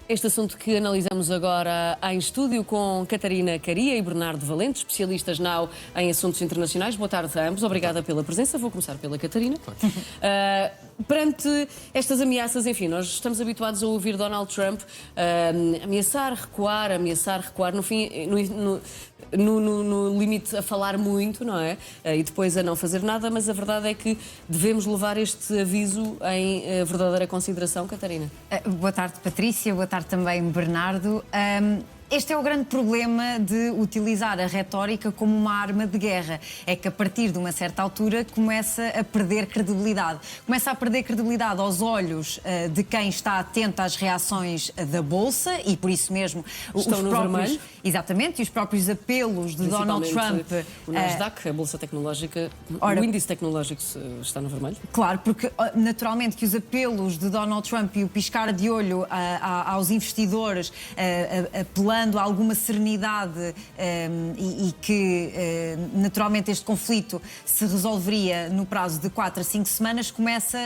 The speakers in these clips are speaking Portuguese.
Este assunto que analisamos agora em estúdio com Catarina Caria e Bernardo Valente, especialistas now em assuntos internacionais. Boa tarde a ambos, obrigada pela presença. Vou começar pela Catarina. Perante estas ameaças, enfim, nós estamos habituados a ouvir Donald Trump ameaçar recuar, no fim, no limite a falar muito, não é? E depois a não fazer nada, mas a verdade é que devemos levar este aviso em verdadeira consideração, Catarina. Boa tarde, Patrícia. Boa tarde também, Bernardo. Este é o grande problema de utilizar a retórica como uma arma de guerra. É que a partir de uma certa altura começa a perder credibilidade. Começa a perder credibilidade aos olhos de quem está atento às reações da Bolsa e por isso mesmo estão no vermelho. Exatamente, e os próprios apelos de Donald Trump. O Nasdaq, a Bolsa Tecnológica, o índice tecnológico está no vermelho. Claro, porque naturalmente que os apelos de Donald Trump e o piscar de olho aos investidores apelando a alguma serenidade e que naturalmente este conflito se resolveria no prazo de 4 a 5 semanas, começa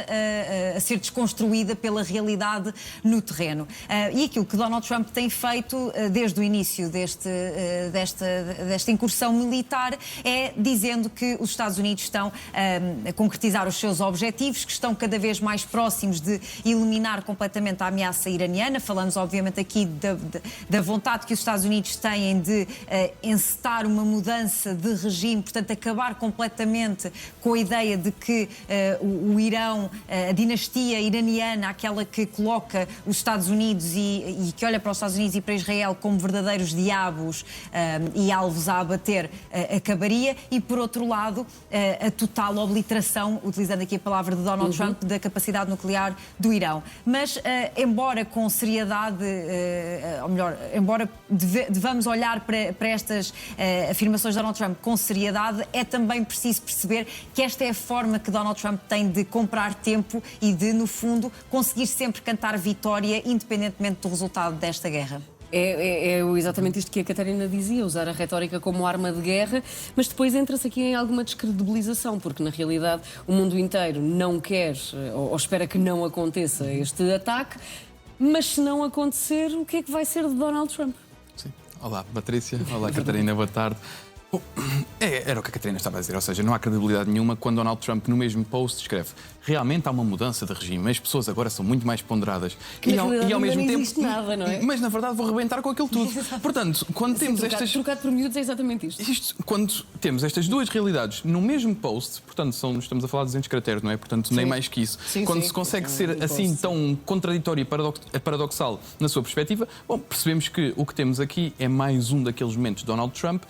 a ser desconstruída pela realidade no terreno. E aquilo que Donald Trump tem feito desde o início desta incursão militar é dizendo que os Estados Unidos estão a concretizar os seus objetivos, que estão cada vez mais próximos de eliminar completamente a ameaça iraniana. Falamos obviamente aqui da vontade que os Estados Unidos têm de encetar uma mudança de regime, portanto acabar completamente com a ideia de que o Irão, a dinastia iraniana, aquela que coloca os Estados Unidos e que olha para os Estados Unidos e para Israel como verdadeiros diabos e alvos a abater, acabaria. E por outro lado, a total obliteração, utilizando aqui a palavra de Donald Trump, da capacidade nuclear do Irão. Mas embora com seriedade, ou melhor, embora devamos olhar para estas afirmações de Donald Trump com seriedade, é também preciso perceber que esta é a forma que Donald Trump tem de comprar tempo e de, no fundo, conseguir sempre cantar vitória, independentemente do resultado desta guerra. É exatamente isto que a Catarina dizia, usar a retórica como arma de guerra, mas depois entra-se aqui em alguma descredibilização, porque na realidade o mundo inteiro não quer ou espera que não aconteça este ataque, mas se não acontecer, o que é que vai ser de Donald Trump? Sim. Olá, Patrícia. Olá, Catarina. Boa tarde. Era o que a Catarina estava a dizer, ou seja, não há credibilidade nenhuma quando Donald Trump no mesmo post escreve: realmente há uma mudança de regime, as pessoas agora são muito mais ponderadas. E ao mesmo tempo não existe nada, não é? Mas na verdade vou rebentar com aquilo tudo. Portanto, quando temos trocado por miúdos é exatamente isto. Quando temos estas duas realidades no mesmo post, portanto, estamos a falar de 200 caracteres, não é? Portanto, nem mais que isso. Quando se consegue ser assim tão contraditório e paradoxal na sua perspectiva, bom, percebemos que o que temos aqui é mais um daqueles momentos de Donald Trump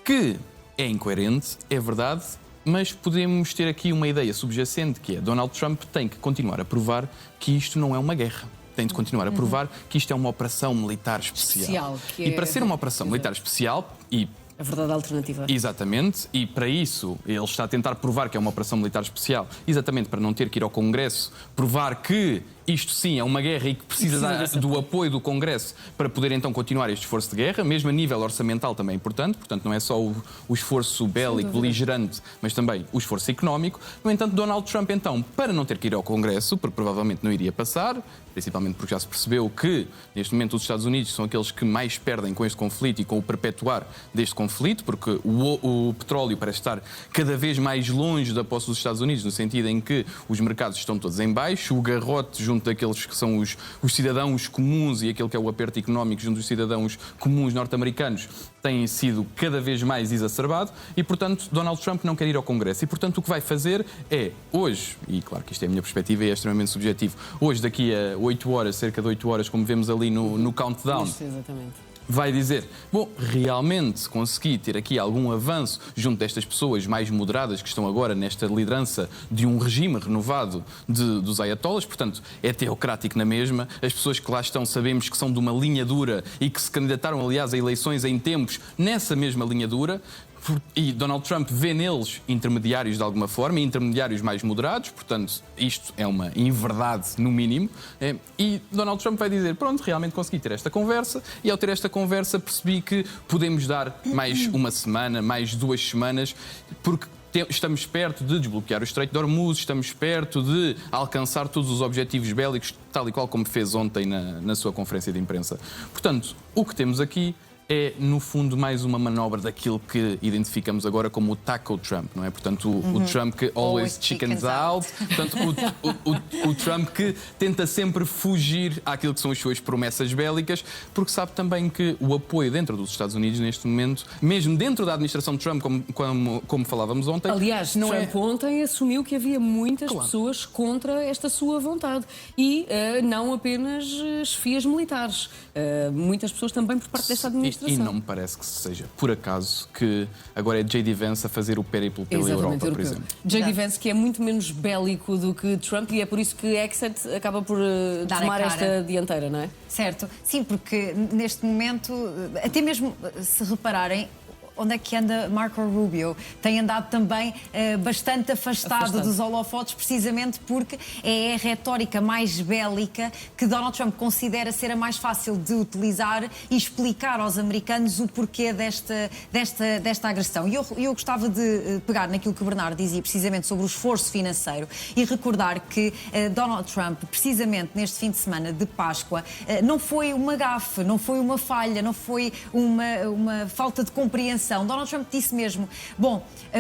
que é incoerente, é verdade, mas podemos ter aqui uma ideia subjacente, que é: Donald Trump tem que continuar a provar que isto não é uma guerra. Tem de continuar a provar que isto é uma operação militar especial. E para ser uma operação militar especial e a verdade alternativa. Exatamente, e para isso ele está a tentar provar que é uma operação militar especial, exatamente para não ter que ir ao Congresso, provar que isto sim é uma guerra e que precisa do apoio do Congresso para poder então continuar este esforço de guerra, mesmo a nível orçamental também é importante, portanto não é só o esforço bélico, beligerante, mas também o esforço económico. No entanto, Donald Trump então, para não ter que ir ao Congresso, porque provavelmente não iria passar, principalmente porque já se percebeu que neste momento os Estados Unidos são aqueles que mais perdem com este conflito e com o perpetuar deste conflito, porque o petróleo parece estar cada vez mais longe da posse dos Estados Unidos, no sentido em que os mercados estão todos em baixo, o garrote junto daqueles que são os cidadãos comuns e aquele que é o aperto económico junto dos cidadãos comuns norte-americanos tem sido cada vez mais exacerbado e, portanto, Donald Trump não quer ir ao Congresso. E, portanto, o que vai fazer é, hoje, e claro que isto é a minha perspectiva e é extremamente subjetivo, hoje, daqui a 8 horas, cerca de 8 horas, como vemos ali no countdown, exatamente, vai dizer: bom, realmente se consegui ter aqui algum avanço junto destas pessoas mais moderadas que estão agora nesta liderança de um regime renovado dos ayatollahs, portanto é teocrático na mesma, as pessoas que lá estão sabemos que são de uma linha dura e que se candidataram aliás a eleições em tempos nessa mesma linha dura. E Donald Trump vê neles intermediários de alguma forma, intermediários mais moderados, portanto, isto é uma inverdade no mínimo. E Donald Trump vai dizer: pronto, realmente consegui ter esta conversa, e ao ter esta conversa percebi que podemos dar mais uma semana, mais 2 semanas, porque estamos perto de desbloquear o Estreito de Hormuz, estamos perto de alcançar todos os objetivos bélicos, tal e qual como fez ontem na sua conferência de imprensa. Portanto, o que temos aqui é, no fundo, mais uma manobra daquilo que identificamos agora como o taco Trump, não é? Portanto, o Trump que always chickens out. Portanto, o Trump que tenta sempre fugir àquilo que são as suas promessas bélicas, porque sabe também que o apoio dentro dos Estados Unidos, neste momento, mesmo dentro da administração de Trump, como falávamos ontem... Aliás, não Trump ontem assumiu que havia muitas pessoas contra esta sua vontade. E não apenas chefias militares. Muitas pessoas também por parte desta administração. E não me parece que seja por acaso que agora é J.D. Vance a fazer o périplo pela Europa, por exemplo. J.D. Vance, que é muito menos bélico do que Trump, e é por isso que Exet acaba por tomar esta dianteira, não é? Certo. Sim, porque neste momento, até mesmo se repararem, onde é que anda Marco Rubio? Tem andado também bastante afastado dos holofotes, precisamente porque é a retórica mais bélica que Donald Trump considera ser a mais fácil de utilizar e explicar aos americanos o porquê desta agressão. E eu gostava de pegar naquilo que o Bernardo dizia, precisamente sobre o esforço financeiro, e recordar que Donald Trump, precisamente neste fim de semana de Páscoa, não foi uma gafe, não foi uma falha, não foi uma falta de compreensão. Donald Trump disse mesmo,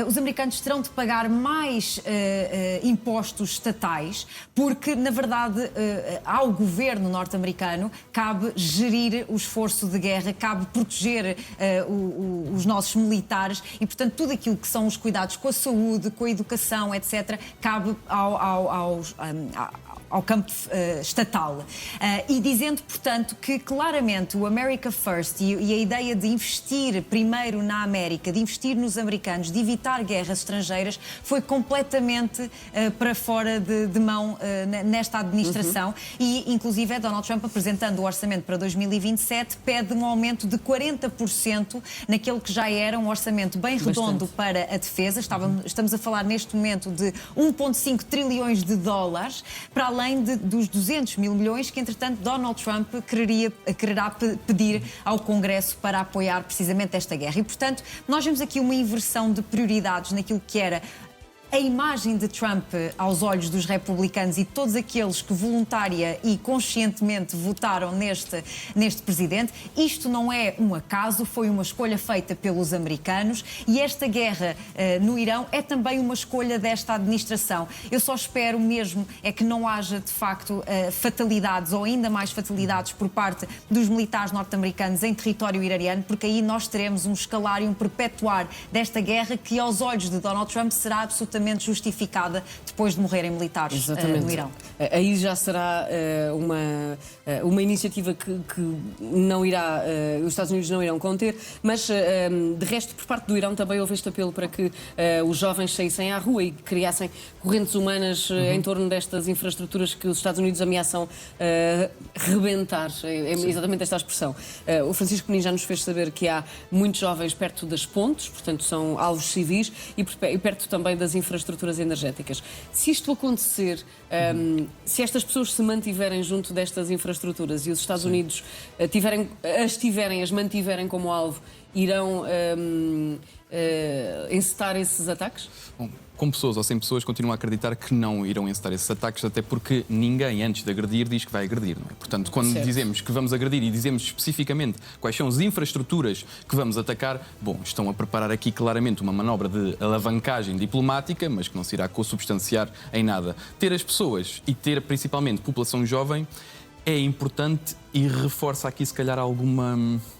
os americanos terão de pagar mais impostos estatais, porque, na verdade, ao governo norte-americano cabe gerir o esforço de guerra, cabe proteger os nossos militares e, portanto, tudo aquilo que são os cuidados com a saúde, com a educação, etc., cabe ao campo estatal. E dizendo, portanto, que claramente o America First e a ideia de investir primeiro na América, de investir nos americanos, de evitar guerras estrangeiras, foi completamente para fora de mão nesta administração. E, inclusive, Donald Trump, apresentando o orçamento para 2027, pede um aumento de 40% naquele que já era um orçamento bem redondo para a defesa. Estamos a falar neste momento de 1,5 trilhões de dólares, para além dos 200 mil milhões que, entretanto, Donald Trump quererá pedir ao Congresso para apoiar precisamente esta guerra. E, portanto, nós vemos aqui uma inversão de prioridades naquilo que era a imagem de Trump aos olhos dos republicanos e todos aqueles que voluntária e conscientemente votaram neste presidente. Isto não é um acaso, foi uma escolha feita pelos americanos, e esta guerra no Irão é também uma escolha desta administração. Eu só espero mesmo é que não haja, de facto, fatalidades ou ainda mais fatalidades por parte dos militares norte-americanos em território iraniano, porque aí nós teremos um escalar e um perpetuar desta guerra que, aos olhos de Donald Trump, será absolutamente justificada depois de morrerem militares no Irão. Aí já será uma iniciativa que não irá, os Estados Unidos não irão conter, mas de resto, por parte do Irão também houve este apelo para que os jovens saíssem à rua e criassem correntes humanas em torno destas infraestruturas que os Estados Unidos ameaçam rebentar. É exatamente esta a expressão. O Francisco Muniz já nos fez saber que há muitos jovens perto das pontes, portanto são alvos civis, e perto também das infraestruturas energéticas. Se isto acontecer, se estas pessoas se mantiverem junto destas infraestruturas e os Estados Unidos as mantiverem como alvo, irão encetar esses ataques? Bom, com pessoas ou sem pessoas, continuo a acreditar que não irão encetar esses ataques, até porque ninguém, antes de agredir, diz que vai agredir, não é? Portanto, quando dizemos que vamos agredir e dizemos especificamente quais são as infraestruturas que vamos atacar, estão a preparar aqui claramente uma manobra de alavancagem diplomática, mas que não se irá consubstanciar em nada. Ter as pessoas e ter principalmente população jovem é importante e reforça aqui, se calhar,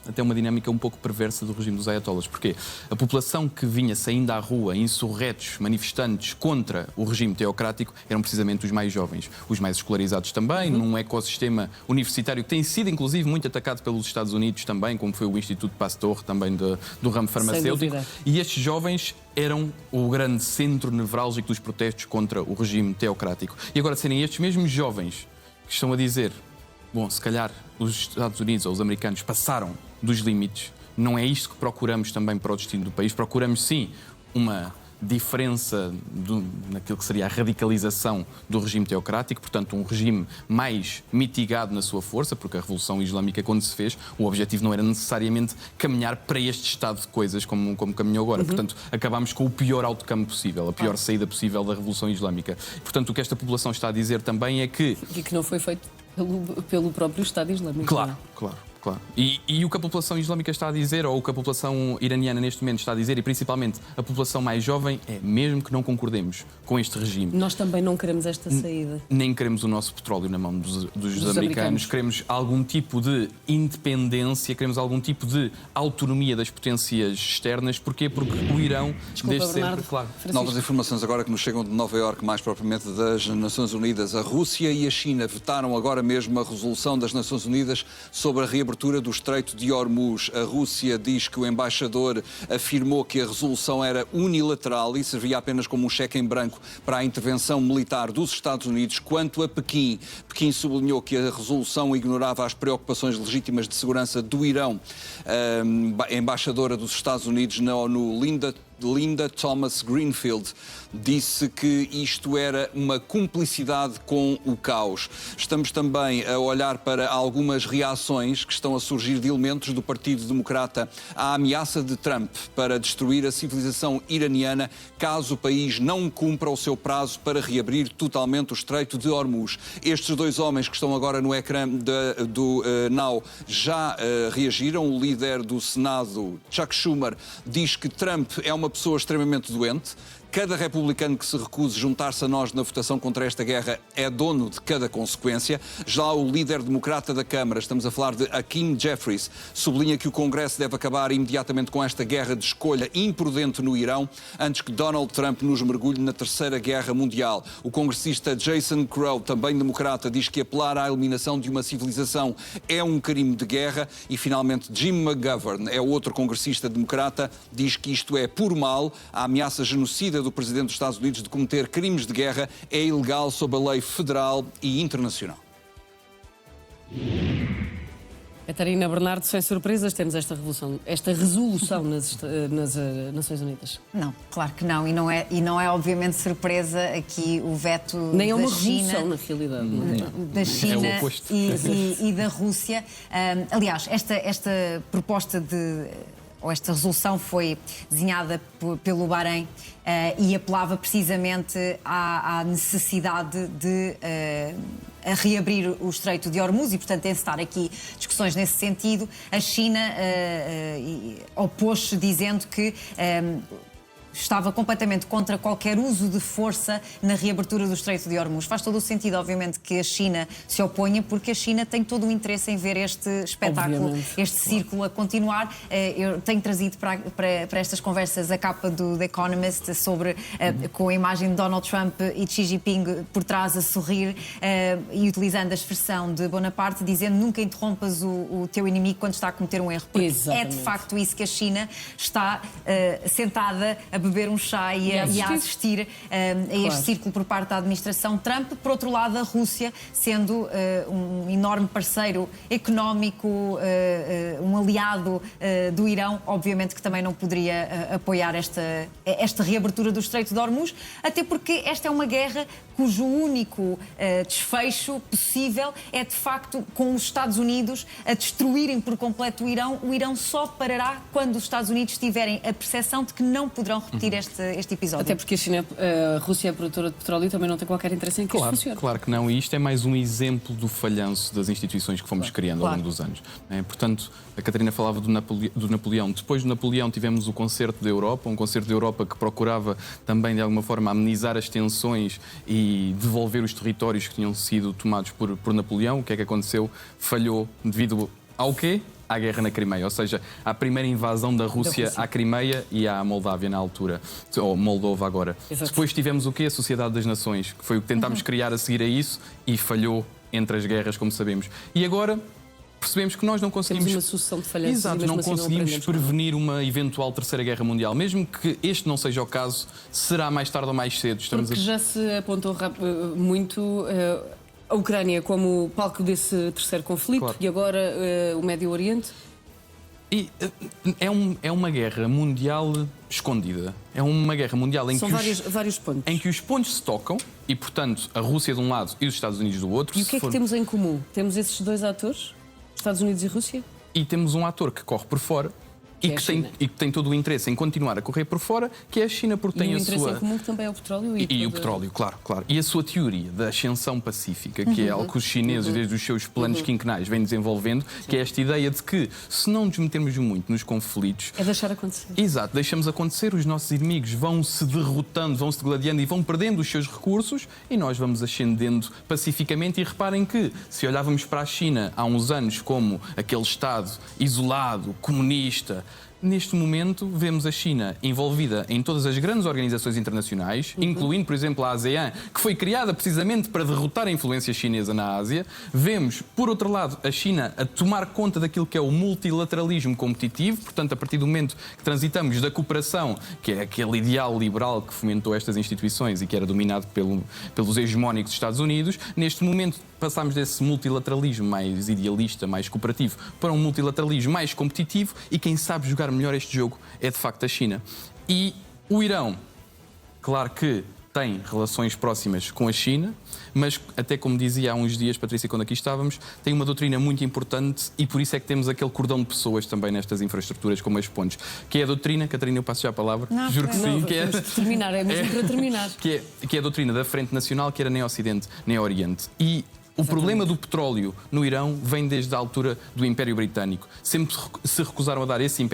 até uma dinâmica um pouco perversa do regime dos ayatollahs. Porquê? A população que vinha saindo à rua, insurretos, manifestantes contra o regime teocrático, eram precisamente os mais jovens, os mais escolarizados também, num ecossistema universitário que tem sido, inclusive, muito atacado pelos Estados Unidos também, como foi o Instituto Pasteur, também do ramo farmacêutico. E estes jovens eram o grande centro nevrálgico dos protestos contra o regime teocrático. E agora serem estes mesmos jovens que estão a dizer: se calhar os Estados Unidos ou os americanos passaram dos limites. Não é isto que procuramos também para o destino do país. Procuramos, sim, uma diferença naquilo que seria a radicalização do regime teocrático, portanto um regime mais mitigado na sua força, porque a Revolução Islâmica, quando se fez, o objetivo não era necessariamente caminhar para este estado de coisas como caminhou agora. Portanto, acabámos com o pior outcome possível, a pior saída possível da Revolução Islâmica. Portanto, o que esta população está a dizer também é que... E que não foi feito pelo próprio Estado Islâmico. Claro. E o que a população islâmica está a dizer, ou o que a população iraniana neste momento está a dizer, e principalmente a população mais jovem, é mesmo que não concordemos com este regime. Nós também não queremos esta saída. Nem queremos o nosso petróleo na mão dos americanos. Queremos algum tipo de independência, queremos algum tipo de autonomia das potências externas. Porquê? Porque o Irão, desde sempre, claro. Novas informações agora que nos chegam de Nova Iorque, mais propriamente das Nações Unidas. A Rússia e a China vetaram agora mesmo a resolução das Nações Unidas sobre a reabertura do Estreito de Hormuz. A Rússia diz que o embaixador afirmou que a resolução era unilateral e servia apenas como um cheque em branco para a intervenção militar dos Estados Unidos. Quanto a Pequim, Pequim sublinhou que a resolução ignorava as preocupações legítimas de segurança do Irão. A embaixadora dos Estados Unidos na ONU, Linda Thomas Greenfield, disse que isto era uma cumplicidade com o caos. Estamos também a olhar para algumas reações que estão a surgir de elementos do Partido Democrata à ameaça de Trump para destruir a civilização iraniana caso o país não cumpra o seu prazo para reabrir totalmente o Estreito de Hormuz. Estes dois homens que estão agora no ecrã do Now já reagiram. O líder do Senado, Chuck Schumer, diz que Trump é uma pessoa extremamente doente. Cada republicano que se recuse juntar-se a nós na votação contra esta guerra é dono de cada consequência. Já o líder democrata da Câmara, estamos a falar de Hakeem Jeffries, sublinha que o Congresso deve acabar imediatamente com esta guerra de escolha imprudente no Irão, antes que Donald Trump nos mergulhe na Terceira Guerra Mundial. O congressista Jason Crow, também democrata, diz que apelar à eliminação de uma civilização é um crime de guerra. E, finalmente, Jim McGovern, é outro congressista democrata, diz que isto é por mal. A ameaça genocida do presidente dos Estados Unidos de cometer crimes de guerra é ilegal sob a lei federal e internacional. Catarina Bernardo, sem surpresas, temos esta resolução nas Nações Unidas. Não, claro que não. E não é obviamente surpresa aqui o veto Nem é uma da China, resolução, na realidade. da China É o oposto. e da Rússia. Aliás, esta proposta ou esta resolução foi desenhada pelo Bahrein e apelava precisamente à necessidade de a reabrir o Estreito de Hormuz e, portanto, encetar aqui discussões nesse sentido. A China opôs-se dizendo que estava completamente contra qualquer uso de força na reabertura do Estreito de Hormuz. Faz todo o sentido, obviamente, que a China se oponha, porque a China tem todo o interesse em ver este espetáculo, este círculo a continuar. Eu tenho trazido para estas conversas a capa do The Economist sobre, com a imagem de Donald Trump e de Xi Jinping por trás a sorrir e utilizando a expressão de Bonaparte, dizendo nunca interrompas o teu inimigo quando está a cometer um erro. Porque é de facto isso que a China está sentada a beber um chá e a assistir a este círculo por parte da administração Trump. Por outro lado, a Rússia, sendo um enorme parceiro económico, um aliado do Irão, obviamente que também não poderia apoiar esta reabertura do Estreito de Hormuz, até porque esta é uma guerra cujo único desfecho possível é, de facto, com os Estados Unidos a destruírem por completo o Irão. O Irão só parará quando os Estados Unidos tiverem a percepção de que não poderão repetir este episódio. Até porque a Rússia é produtora de petróleo e também não tem qualquer interesse em que isto funcione. Claro que não, e isto é mais um exemplo do falhanço das instituições que fomos criando ao longo dos anos. Portanto, a Catarina falava do Napoleão. Depois do Napoleão tivemos o Concerto da Europa, um Concerto da Europa que procurava também, de alguma forma, amenizar as tensões e devolver os territórios que tinham sido tomados por Napoleão. O que é que aconteceu? Falhou devido ao quê? À guerra na Crimeia, ou seja, à primeira invasão da Rússia à Crimeia e à Moldávia na altura, ou Moldova agora. Exato. Depois tivemos o quê? A Sociedade das Nações, que foi o que tentámos criar a seguir a isso e falhou entre as guerras, como sabemos. E agora percebemos que nós não conseguimos... Temos uma sucessão de falhanças. Exato, não conseguimos prevenir uma eventual Terceira Guerra Mundial. Mesmo que este não seja o caso, será mais tarde ou mais cedo. Porque já se apontou muito... a a Ucrânia como palco desse terceiro conflito, claro. E agora o Médio Oriente? E é uma guerra mundial escondida. É uma guerra mundial São vários pontos. em que os pontos se tocam e, portanto, a Rússia de um lado e os Estados Unidos do outro. E o que é que temos em comum? Temos esses dois atores? Estados Unidos e Rússia? E temos um ator que corre por fora Que e é a que China. tem todo o interesse em continuar a correr por fora, que é a China, porque E tem o a interesse sua... em comum que também é o petróleo E o petróleo, claro. E a sua teoria da ascensão pacífica, que é algo que os chineses, desde os seus planos quinquenais, vêm desenvolvendo, que é esta ideia de que, se não nos metermos muito nos conflitos... É deixar acontecer. Exato, deixamos acontecer, os nossos inimigos vão se derrotando, vão se degladiando e vão perdendo os seus recursos e nós vamos ascendendo pacificamente. E reparem que, se olhávamos para a China há uns anos como aquele Estado isolado, comunista, neste momento vemos a China envolvida em todas as grandes organizações internacionais, incluindo, por exemplo, a ASEAN, que foi criada precisamente para derrotar a influência chinesa na Ásia. Vemos, por outro lado, a China a tomar conta daquilo que é o multilateralismo competitivo, portanto, a partir do momento que transitamos da cooperação, que é aquele ideal liberal que fomentou estas instituições e que era dominado pelos hegemónicos Estados Unidos, neste momento passámos desse multilateralismo mais idealista, mais cooperativo, para um multilateralismo mais competitivo e quem sabe jogar melhor este jogo é de facto a China. E o Irão, claro que tem relações próximas com a China, mas até como dizia há uns dias, Patrícia, quando aqui estávamos, tem uma doutrina muito importante e por isso é que temos aquele cordão de pessoas também nestas infraestruturas como as pontes, que é a doutrina, Catarina, eu passo já a palavra, Não, juro que sim, Não, temos de terminar, é mesmo para terminar. que é a doutrina da Frente Nacional, que era nem Ocidente nem Oriente. E o problema do petróleo no Irão vem desde a altura do Império Britânico. Sempre se recusaram a dar esse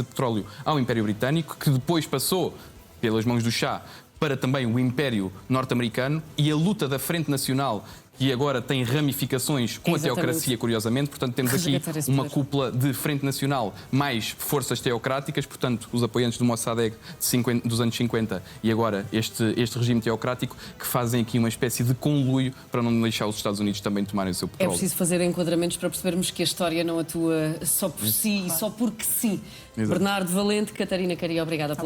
petróleo ao Império Britânico, que depois passou pelas mãos do Shah para também o Império Norte-Americano, e a luta da Frente Nacional, que agora tem ramificações com a teocracia, curiosamente. Portanto, temos aqui uma cúpula de Frente Nacional mais forças teocráticas, portanto, os apoiantes do Mossadegh dos anos 50 e agora este regime teocrático, que fazem aqui uma espécie de conluio para não deixar os Estados Unidos também tomarem o seu É petróleo. preciso fazer enquadramentos para percebermos que a história não atua só por si e só porque sim. Exato. Bernardo Valente, Catarina Caria, obrigada pela